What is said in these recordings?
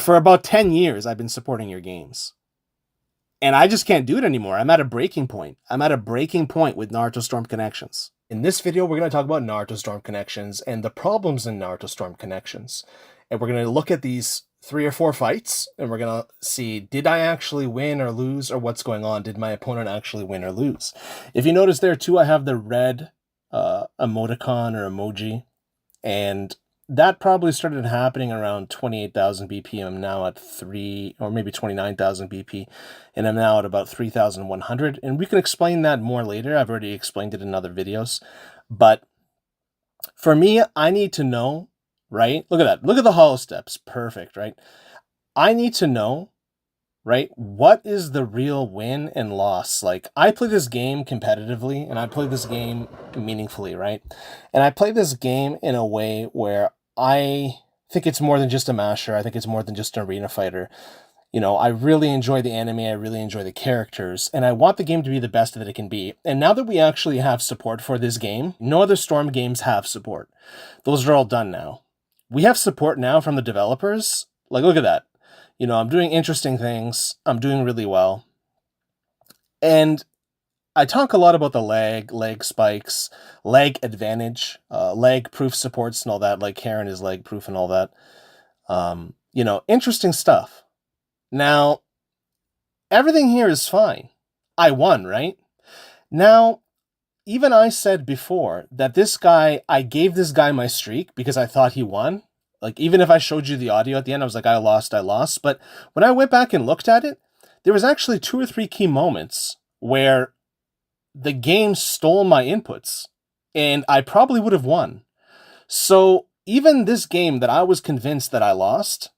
For about 10 years, I've been supporting your games. And I just can't do it anymore. I'm at a breaking point. I'm at a breaking point with Naruto Storm Connections. In this video, we're going to talk about Naruto Storm Connections and the problems in Naruto Storm Connections. And we're going to look at these 3 or 4 fights, and we're going to see, did I actually win or lose, or what's going on? Did my opponent actually win or lose? If you notice there too, I have the red emoticon or emoji, and that probably started happening around 28,000 BP. I'm now at 3 or maybe 29,000 BP, and I'm now at about 3,100. And we can explain that more later. I've already explained it in other videos. But for me, I need to know, right? Look at that. Look at the hollow steps. Perfect, right? I need to know, right? What is the real win and loss? Like, I play this game competitively, and I play this game meaningfully, right? And I play this game in a way where I think it's more than just a masher. I think it's more than just an arena fighter. You know, I really enjoy the anime. I really enjoy the characters, and I want the game to be the best that it can be. And now that we actually have support for this game, no other Storm games have support. Those are all done now. We have support now from the developers. Like, look at that. You know, I'm doing interesting things. I'm doing really well. And I talk a lot about the lag spikes, lag advantage, lag proof supports and all that, like Karen is lag proof and all that. You know, interesting stuff. Now, everything here is fine. I won, right? Now, even I said before that this guy, I gave this guy my streak because I thought he won. Like, even if I showed you the audio at the end, I was like, I lost. But when I went back and looked at it, there was actually 2 or 3 key moments where the game stole my inputs, and I probably would have won. So even this game that I was convinced that I lost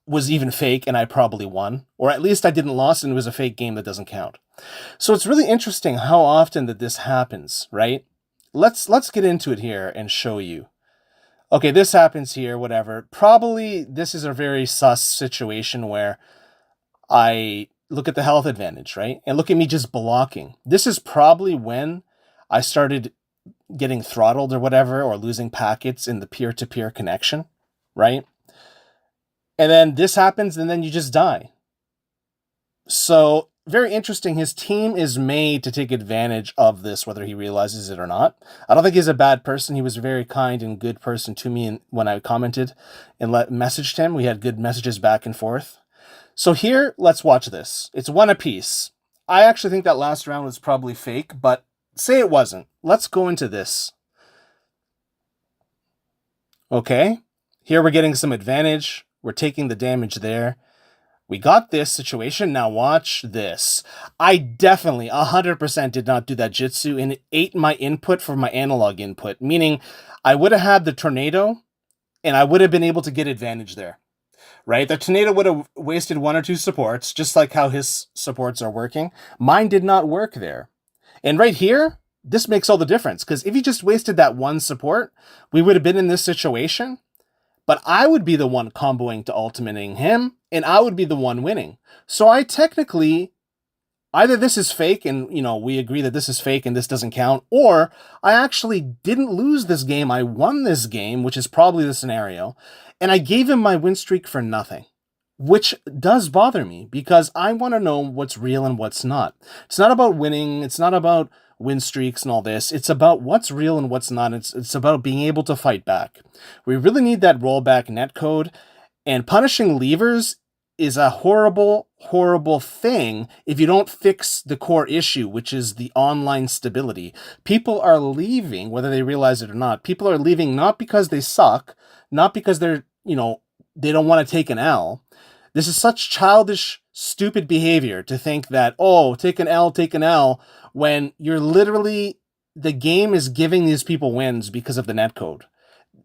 was even fake, and I probably won. Or at least I didn't lose, and it was a fake game that doesn't count. So it's really interesting how often that this happens, right? Let's get into it here and show you. Okay, this happens here, whatever. Probably this is a very sus situation where I look at the health advantage, right? And look at me just blocking. This is probably when I started getting throttled or whatever, or losing packets in the peer-to-peer connection, right? And then this happens, and then you just die. So, very interesting. His team is made to take advantage of this, whether he realizes it or not. I don't think he's a bad person. He was a very kind and good person to me when I commented and messaged him. We had good messages back and forth. So here, let's watch this. It's 1 apiece. I actually think that last round was probably fake, but say it wasn't. Let's go into this. Okay, here we're getting some advantage. We're taking the damage there. We got this situation. Now watch this. I definitely 100% did not do that jutsu, and it ate my input from my analog input, meaning I would have had the tornado, and I would have been able to get advantage there. Right? The tornado would have wasted 1 or 2 supports, just like how his supports are working. Mine did not work there. And right here, this makes all the difference, because if he just wasted that 1 support, we would have been in this situation, but I would be the one comboing to ultimating him, and I would be the one winning. So I technically, either this is fake, and, you know, we agree that this is fake and this doesn't count, or I actually didn't lose this game, I won this game, which is probably the scenario, and I gave him my win streak for nothing, which does bother me, because I want to know what's real and what's not. It's not about winning, it's not about win streaks and all this, it's about what's real and what's not. It's about being able to fight back. We really need that rollback netcode, and punishing levers is a horrible, horrible thing if you don't fix the core issue, which is the online stability. People are leaving, whether they realize it or not. People are leaving not because they suck, not because they're, you know, they don't want to take an L. This is such childish, stupid behavior to think that, oh, take an L, when you're literally, the game is giving these people wins because of the netcode.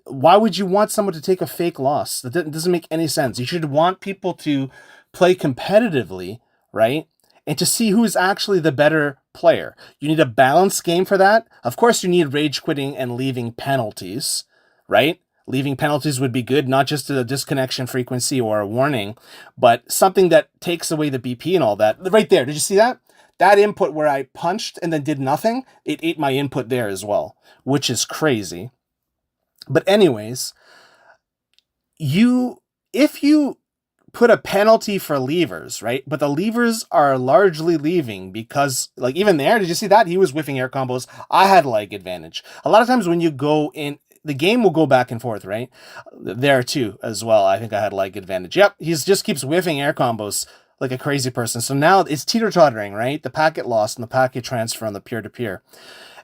Why would you want someone to take a fake loss? That doesn't make any sense. You should want people to play competitively, right? And to see who is actually the better player. You need a balanced game for that. Of course, you need rage quitting and leaving penalties, right? Leaving penalties would be good, not just a disconnection frequency or a warning, but something that takes away the BP and all that. Right there, did you see that? That input where I punched and then did nothing, it ate my input there as well, which is crazy. But anyways, if you put a penalty for levers, right? But the levers are largely leaving because, like, even there, did you see that? He was whiffing air combos. I had leg advantage. A lot of times when you go in, the game will go back and forth, right? There too, as well. I think I had leg advantage. Yep, he just keeps whiffing air combos like a crazy person. So now it's teeter-tottering, right? The packet loss and the packet transfer on the peer-to-peer.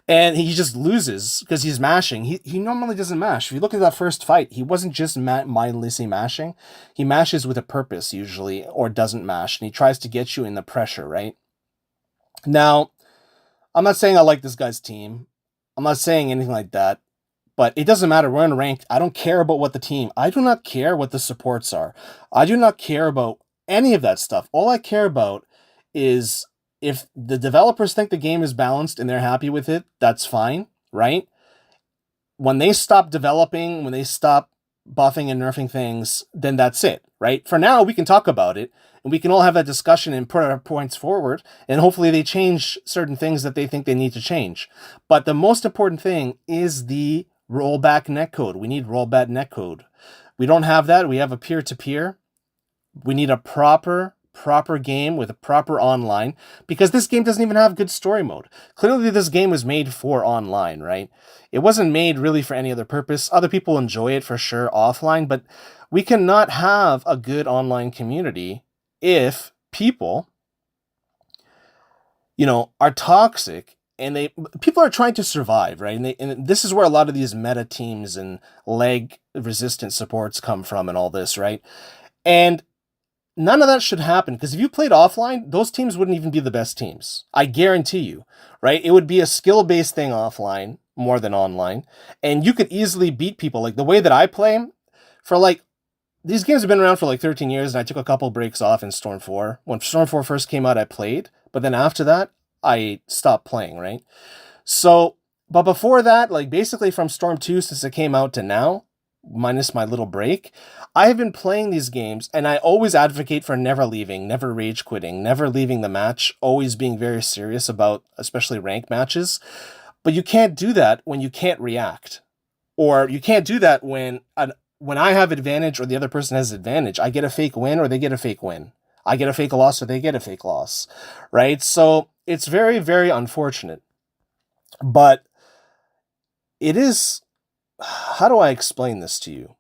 And he just loses because he's mashing. He normally doesn't mash. If you look at that first fight, he wasn't just mindlessly mashing. He mashes with a purpose usually, or doesn't mash. And he tries to get you in the pressure, right? Now, I'm not saying I like this guy's team. I'm not saying anything like that. But it doesn't matter. We're in ranked. I don't care about what the team. I do not care what the supports are. I do not care about any of that stuff. All I care about is if the developers think the game is balanced and they're happy with it, that's fine, right? When they stop developing, when they stop buffing and nerfing things, then that's it, right? For now, we can talk about it, and we can all have that discussion and put our points forward, and hopefully they change certain things that they think they need to change. But the most important thing is the rollback netcode. We need rollback netcode. We don't have that. We have a peer-to-peer. We need a proper game with a proper online, because this game doesn't even have good story mode. Clearly this game was made for online, right? It wasn't made really for any other purpose. Other people enjoy it for sure offline, but we cannot have a good online community if people, are toxic and people are trying to survive, right? And this is where a lot of these meta teams and leg resistant supports come from and all this, right? And none of that should happen, because if you played offline, those teams wouldn't even be the best teams. I guarantee you, right? It would be a skill-based thing offline more than online, and you could easily beat people. Like the way that I play, these games have been around for 13 years, and I took a couple breaks off in Storm 4. When Storm 4 first came out, I played, but then after that, I stopped playing, right? So, but before that, basically from Storm 2, since it came out to now, minus my little break, I have been playing these games, and I always advocate for never leaving, never rage quitting, never leaving the match, always being very serious about especially rank matches. But you can't do that when you can't react, or you can't do that when I have advantage or the other person has advantage. I get a fake win or they get a fake win. I get a fake loss or they get a fake loss, right? So it's very, very unfortunate. But it is, how do I explain this to you?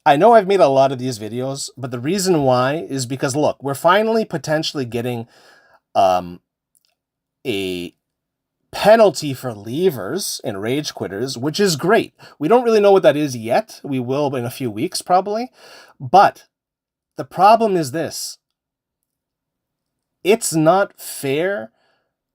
I know I've made a lot of these videos, but the reason why is because, look, we're finally potentially getting a penalty for leavers and rage quitters, which is great. We don't really know what that is yet. We will in a few weeks probably. But the problem is this. It's not fair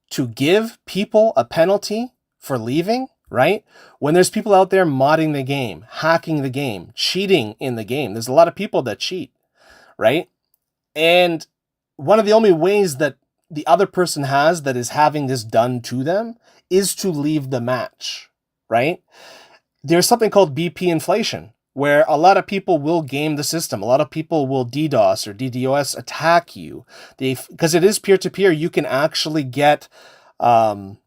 to give people a penalty for leaving, right? When there's people out there modding the game, hacking the game, cheating in the game. There's a lot of people that cheat, right? And one of the only ways that the other person has that is having this done to them is to leave the match, right? There's something called BP inflation, where a lot of people will game the system. A lot of people will DDoS or DDoS attack you. Because it is peer-to-peer, you can actually get the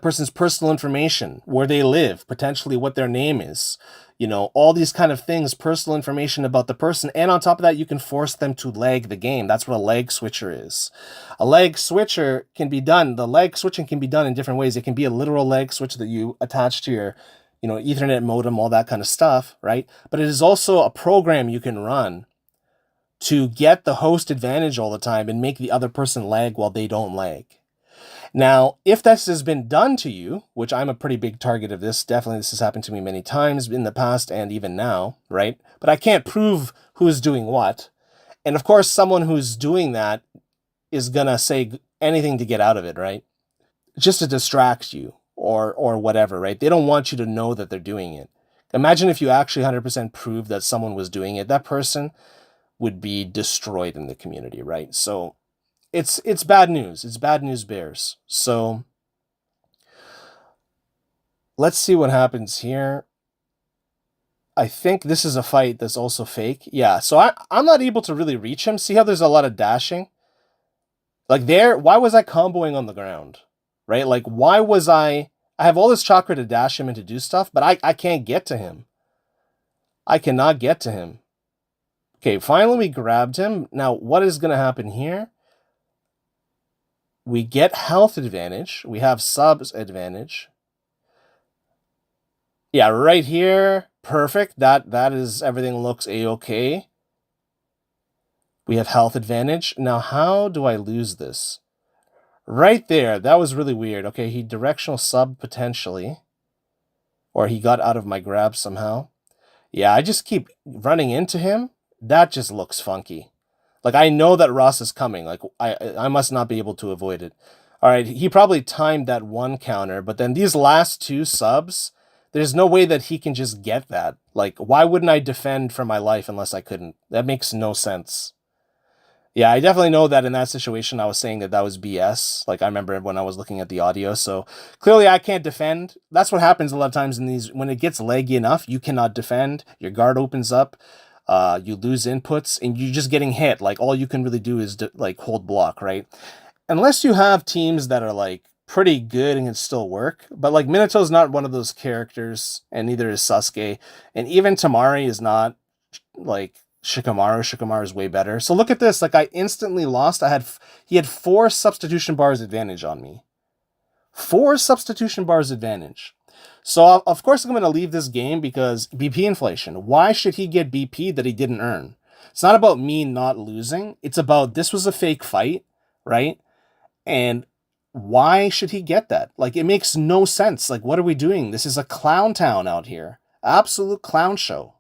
person's personal information, where they live, potentially what their name is, all these kind of things, personal information about the person. And on top of that, you can force them to lag the game. That's what a lag switcher is. A lag switcher can be done. The lag switching can be done in different ways. It can be a literal lag switch that you attach to your, Ethernet modem, all that kind of stuff, right? But it is also a program you can run to get the host advantage all the time and make the other person lag while they don't lag. Now, if this has been done to you, which I'm a pretty big target of this, definitely this has happened to me many times in the past and even now, right? But I can't prove who's doing what. And of course, someone who's doing that is going to say anything to get out of it, right? Just to distract you or whatever, right? They don't want you to know that they're doing it. Imagine if you actually 100% proved that someone was doing it. That person would be destroyed in the community, right? So it's bad news. It's bad news bears. So let's see what happens here. I think this is a fight that's also fake. Yeah, so I'm not able to really reach him. See how there's a lot of dashing? Why was I comboing on the ground? Right? Why was I have all this chakra to dash him and to do stuff, but I can't get to him. I cannot get to him. Okay, finally we grabbed him. Now, what is going to happen here? We get health advantage. We have subs advantage. Yeah, right here, perfect. That is, everything looks a-okay. We have health advantage. Now, how do I lose this? Right there, that was really weird. Okay, he directional sub potentially. Or he got out of my grab somehow. Yeah, I just keep running into him. That just looks funky. Like, I know that Ross is coming. Like, I must not be able to avoid it. All right, he probably timed that one counter, but then these last two subs, there's no way that he can just get that. Like, why wouldn't I defend for my life unless I couldn't? That makes no sense. Yeah, I definitely know that in that situation, I was saying that was BS. Like, I remember when I was looking at the audio. So clearly I can't defend. That's what happens a lot of times in these. When it gets laggy enough, you cannot defend. Your guard opens up. You lose inputs, and you're just getting hit. Like, all you can really do is like hold block, right? Unless you have teams that are like pretty good and can still work. But like Minato's not one of those characters, and neither is Sasuke. And even Tamari is not like Shikamaru. Shikamaru is way better. So look at this. Like, I instantly lost. He had 4 substitution bars advantage on me. 4 substitution bars advantage. So of course I'm going to leave this game because BP inflation. Why should he get BP that he didn't earn? It's not about me not losing. It's about this was a fake fight, right? And why should he get that? Like, it makes no sense. Like, what are we doing? This is a clown town out here. Absolute clown show.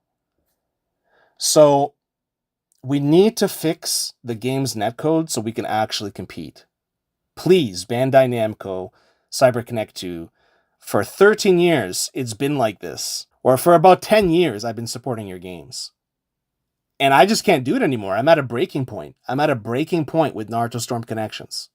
So we need to fix the game's netcode so we can actually compete. Please, Bandai Namco, CyberConnect 2, for 13 years, it's been like this. Or for about 10 years, I've been supporting your games. And I just can't do it anymore. I'm at a breaking point. I'm at a breaking point with Naruto Storm connections.